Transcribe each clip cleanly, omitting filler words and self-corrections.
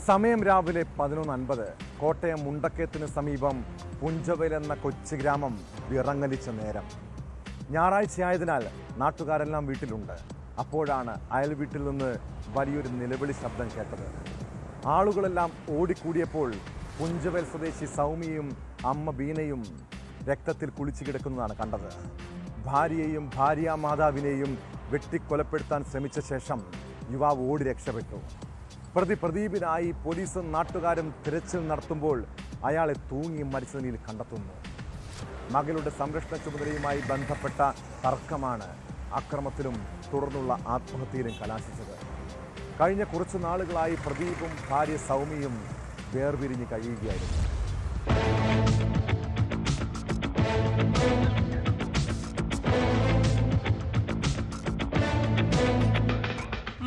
സമയം രാവിലെ 11:50. കോട്ടയം മുണ്ടക്കയത്തിന് സമീപം പുഞ്ചവയൽ എന്ന കൊച്ചു ഗ്രാമം വിറങ്ങലിച്ച നേരം. ഞായറാഴ്ചയായതിനാൽ നാട്ടുകാരെല്ലാം വീട്ടിലുണ്ട്. അപ്പോഴാണ് അയൽ വീട്ടിൽ നിന്ന് വലിയൊരു നിലവിളി ശബ്ദം കേട്ടത്. ആളുകളെല്ലാം ഓടിക്കൂടിയപ്പോൾ പുഞ്ചവയൽ സ്വദേശി സൗമ്യയും അമ്മ ബീനയും രക്തത്തിൽ കുളിച്ചു കിടക്കുന്നതാണ് കണ്ടത്. ഭാര്യയെയും ഭാര്യാമാതാവിനെയും വെട്ടിക്കൊലപ്പെടുത്താൻ ശ്രമിച്ച ശേഷം യുവാവ് ഓടി രക്ഷപ്പെട്ടു. പ്രതി പ്രദീപിനായി പോലീസും നാട്ടുകാരും തിരച്ചിൽ നടത്തുമ്പോൾ അയാളെ തൂങ്ങി മരിച്ച നിലയിൽ കണ്ടെത്തുന്നു. മകളുടെ സംരക്ഷണ ചുമതലയുമായി ബന്ധപ്പെട്ട തർക്കമാണ് അക്രമത്തിലും തുടർന്നുള്ള ആത്മഹത്യയിലും കലാശിച്ചത്. കഴിഞ്ഞ കുറച്ചു നാളുകളായി പ്രദീപും ഭാര്യ സൗമ്യയും വേർപിരിഞ്ഞ് കഴിയുകയായിരുന്നു.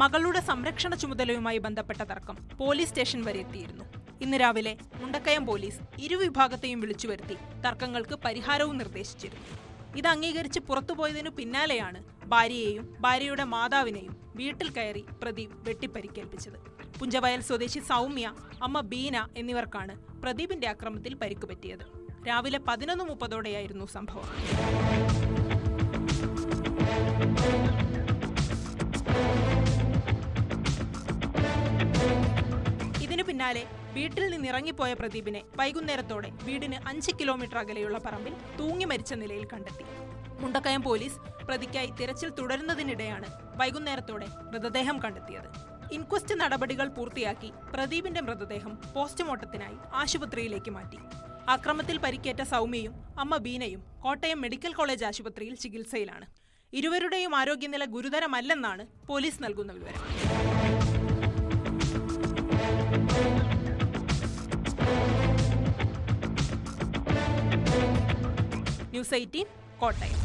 മകളുടെ സംരക്ഷണ ചുമതലയുമായി ബന്ധപ്പെട്ട തർക്കം പോലീസ് സ്റ്റേഷൻ വരെ എത്തിയിരുന്നു. ഇന്ന് രാവിലെ മുണ്ടക്കയം പോലീസ് ഇരുവിഭാഗത്തെയും വിളിച്ചു വരുത്തി തർക്കങ്ങൾക്ക് പരിഹാരവും നിർദ്ദേശിച്ചിരുന്നു. ഇത് അംഗീകരിച്ച് പുറത്തുപോയതിനു പിന്നാലെയാണ് ഭാര്യയെയും ഭാര്യയുടെ മാതാവിനെയും വീട്ടിൽ കയറി പ്രദീപ് വെട്ടിപ്പരിക്കേൽപ്പിച്ചത്. പുഞ്ചവയൽ സ്വദേശി സൗമ്യ, അമ്മ ബീന എന്നിവർക്കാണ് പ്രദീപിന്റെ അക്രമത്തിൽ പരിക്ക് പറ്റിയത്. രാവിലെ 11:30 സംഭവം. ഇതിനു പിന്നാലെ വീട്ടിൽ നിന്നിറങ്ങിപ്പോയ പ്രദീപിനെ വൈകുന്നേരത്തോടെ വീടിന് 5 കിലോമീറ്റർ അകലെയുള്ള പറമ്പിൽ തൂങ്ങി മരിച്ച നിലയിൽ കണ്ടെത്തി. മുണ്ടക്കയം പോലീസ് പ്രതിക്കായി തിരച്ചിൽ തുടരുന്നതിനിടെയാണ് വൈകുന്നേരത്തോടെ മൃതദേഹം കണ്ടെത്തിയത്. ഇൻക്വസ്റ്റ് നടപടികൾ പൂർത്തിയാക്കി പ്രദീപിന്റെ മൃതദേഹം പോസ്റ്റ്മോർട്ടത്തിനായി ആശുപത്രിയിലേക്ക് മാറ്റി. അക്രമത്തിൽ പരിക്കേറ്റ സൗമ്യയും അമ്മ ബീനയും കോട്ടയം മെഡിക്കൽ കോളേജ് ആശുപത്രിയിൽ ചികിത്സയിലാണ്. ഇരുവരുടെയും ആരോഗ്യനില ഗുരുതരമല്ലെന്നാണ് പോലീസ് നൽകുന്ന വിവരം. ന്യൂസ് 18 കോട്ടയം.